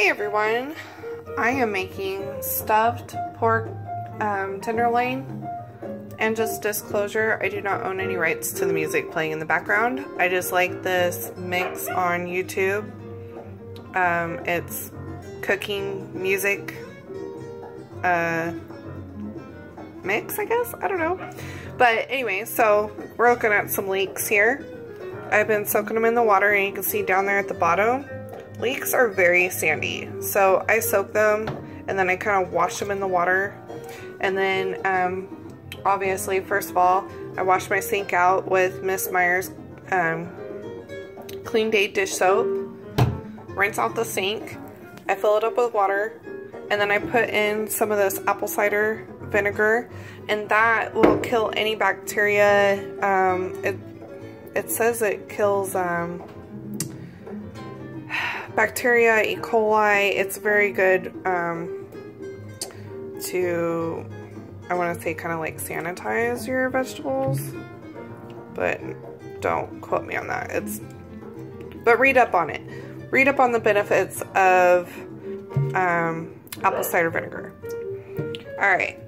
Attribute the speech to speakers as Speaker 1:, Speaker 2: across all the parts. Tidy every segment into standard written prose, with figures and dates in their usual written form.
Speaker 1: Hey everyone, I am making stuffed pork tenderloin, and just disclosure, I do not own any rights to the music playing in the background. I just like this mix on YouTube. It's cooking music mix, I guess? I don't know. But anyway, so we're looking at some leeks here. I've been soaking them in the water, and you can see down there at the bottom, leeks are very sandy. So I soak them and then I kind of wash them in the water. And then obviously, first of all, I wash my sink out with Miss Meyer's Clean Day dish soap. Rinse out the sink. I fill it up with water. And then I put in some of this apple cider vinegar. And that will kill any bacteria. It says it kills bacteria, E. coli. It's very good to, I want to say, kind of like sanitize your vegetables, but don't quote me on that. But read up on it. Read up on the benefits of apple cider vinegar. Alright,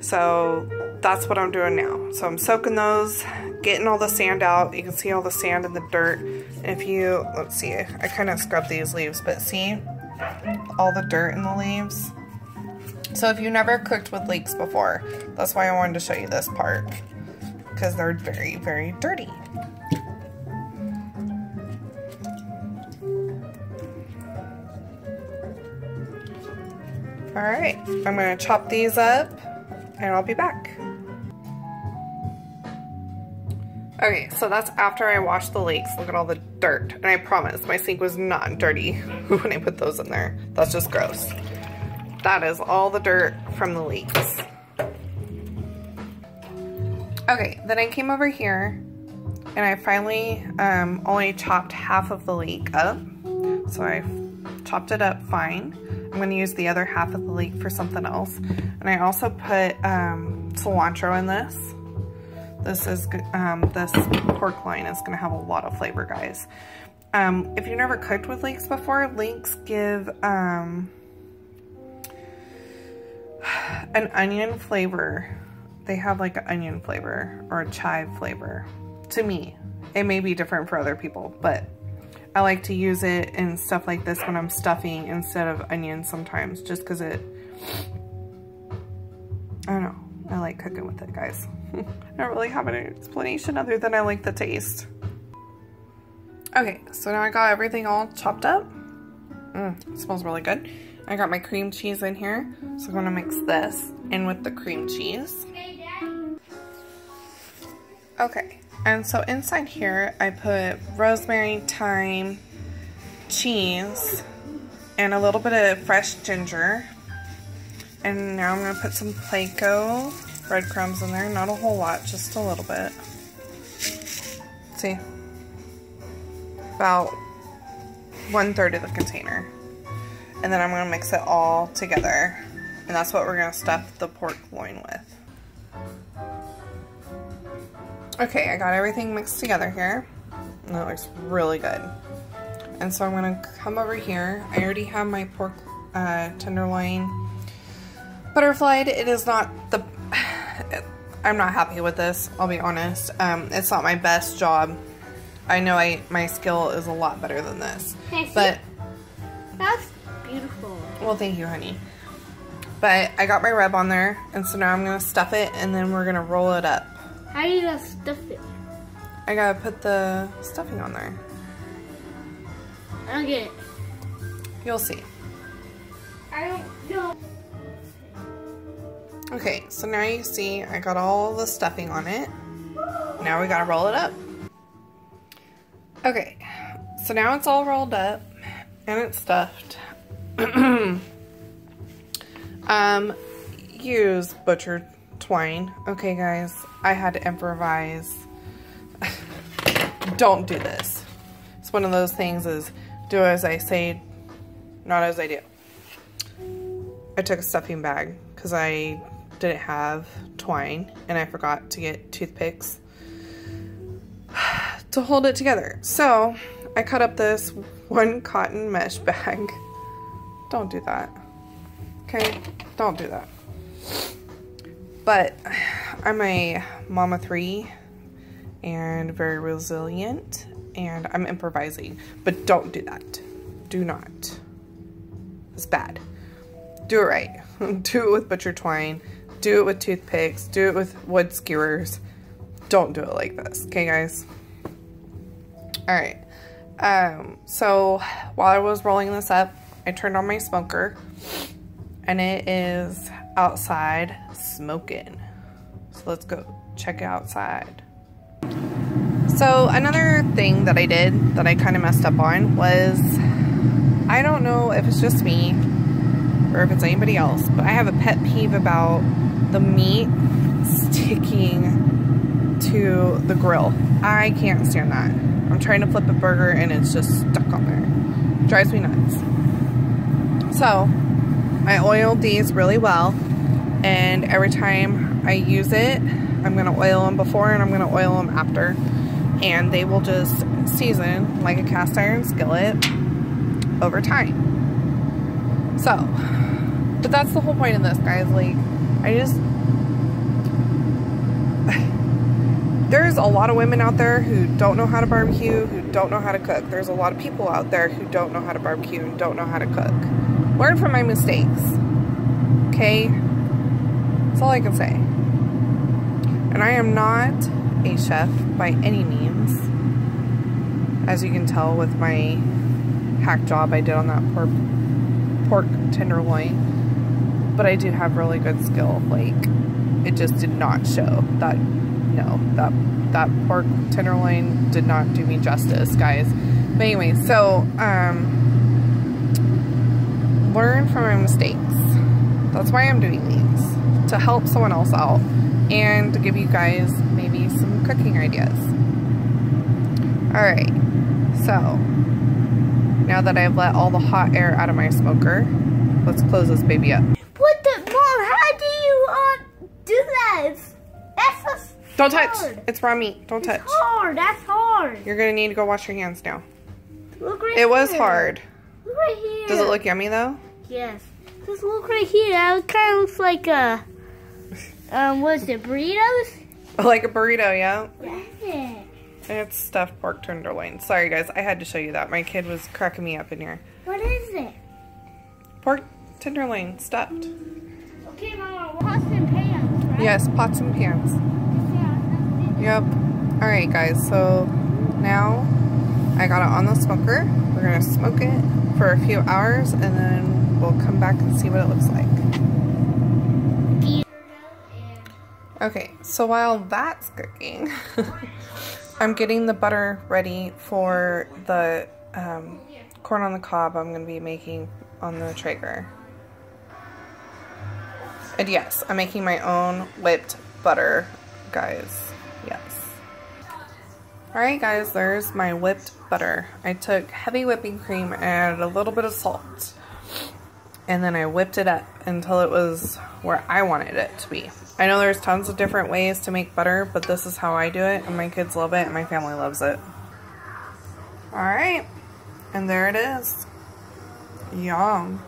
Speaker 1: so that's what I'm doing now. So I'm soaking those, getting all the sand out. You can see all the sand and the dirt. And if you, let's see, I kind of scrubbed these leaves, but see all the dirt in the leaves? So if you never cooked with leeks before, that's why I wanted to show you this part, because they're very, very dirty. Alright, I'm going to chop these up and I'll be back. Okay, so that's after I washed the leeks. Look at all the dirt. And I promise, my sink was not dirty when I put those in there. That's just gross. That is all the dirt from the leeks. Okay, then I came over here and I finally only chopped half of the leek up. So I chopped it up fine. I'm going to use the other half of the leek for something else. And I also put cilantro in this. This is this pork loin is going to have a lot of flavor, guys. If you've never cooked with leeks before, leeks give an onion flavor. They have like an onion flavor or a chive flavor. To me, it may be different for other people, but I like to use it in stuff like this when I'm stuffing instead of onions sometimes, just because it, I don't know, I like cooking with it, guys. I don't really have an explanation other than I like the taste. Okay, so now I got everything all chopped up. It smells really good. I got my cream cheese in here, so I'm gonna mix this in with the cream cheese. Okay, and so inside here I put rosemary, thyme, cheese, and a little bit of fresh ginger. And now I'm gonna put some Pleco breadcrumbs in there. Not a whole lot, just a little bit. See? About 1/3 of the container. And then I'm gonna mix it all together. And that's what we're gonna stuff the pork loin with. Okay, I got everything mixed together here. And that looks really good. And so I'm gonna come over here. I already have my pork tenderloin butterflied. It is not the, I'm not happy with this, I'll be honest. It's not my best job. I know my skill is a lot better than this.
Speaker 2: Hey,
Speaker 1: but
Speaker 2: that's beautiful.
Speaker 1: Well, thank you, honey. But I got my rub on there, and so now I'm gonna stuff it, and then we're gonna roll it up.
Speaker 2: How do you gonna stuff it?
Speaker 1: I gotta put the stuffing on there.
Speaker 2: I don't get it.
Speaker 1: You'll see.
Speaker 2: I don't know.
Speaker 1: Okay, so now you see I got all the stuffing on it. Now we gotta roll it up. Okay, so now it's all rolled up and it's stuffed. Use butcher twine. Okay, guys, I had to improvise. Don't do this. It's one of those things is do as I say, not as I do. I took a stuffing bag because I didn't have twine and I forgot to get toothpicks to hold it together. So I cut up this one cotton mesh bag Don't do that. Okay? Don't do that. But I'm a mom of 3 and very resilient, and I'm improvising. But don't do that. Do not. It's bad. Do it right. Do it with butcher twine. Do it with toothpicks. Do it with wood skewers. Don't do it like this. Okay, guys? Alright. So while I was rolling this up, I turned on my smoker, and it is outside smoking. So let's go check it outside. So another thing that I did that I kind of messed up on was, I don't know if it's just me or if it's anybody else, but I have a pet peeve about the meat sticking to the grill. I can't stand that. I'm trying to flip a burger and it's just stuck on there. It drives me nuts. So I oiled these really well, and every time I use it, I'm going to oil them before and I'm going to oil them after, and they will just season like a cast iron skillet over time. So, but that's the whole point of this, guys. Like, there's a lot of women out there who don't know how to barbecue, who don't know how to cook. There's a lot of people out there who don't know how to barbecue and don't know how to cook. Learn from my mistakes. Okay? That's all I can say. And I am not a chef by any means. As you can tell with my hack job I did on that pork tenderloin. But I do have really good skill. Like, it just did not show that. No, that pork tenderloin did not do me justice, guys. But anyway, so learn from my mistakes. That's why I'm doing these, to help someone else out and to give you guys maybe some cooking ideas. Alright, so now that I've let all the hot air out of my smoker, let's close this baby up.
Speaker 2: What the, Mom, how do you do that? That's
Speaker 1: Don't touch.
Speaker 2: hard.
Speaker 1: It's raw meat. Don't touch.
Speaker 2: It's hard. That's hard.
Speaker 1: You're going to need to go wash your hands now.
Speaker 2: Look right
Speaker 1: It was
Speaker 2: here.
Speaker 1: hard.
Speaker 2: Look right here.
Speaker 1: Does it look yummy though?
Speaker 2: Yes. Just look right here. That kind of looks like a, what is it, burritos?
Speaker 1: Like a burrito, yeah?
Speaker 2: Yeah.
Speaker 1: It's stuffed pork tenderloin. Sorry guys, I had to show you that. My kid was cracking me up in here.
Speaker 2: What is it?
Speaker 1: Pork tenderloin stuffed.
Speaker 2: Okay, Mama, pots and pans, right?
Speaker 1: Yes, pots and pans. Yep. Alright guys, so now I got it on the smoker. We're going to smoke it for a few hours and then we'll come back and see what it looks like. Okay, so while that's cooking, I'm getting the butter ready for the corn on the cob I'm going to be making on the Traeger. And yes, I'm making my own whipped butter, guys. Yes. Alright guys, there's my whipped butter. I took heavy whipping cream and added a little bit of salt. And then I whipped it up until it was where I wanted it to be. I know there's tons of different ways to make butter, but this is how I do it, and my kids love it, and my family loves it. Alright, and there it is. Yum.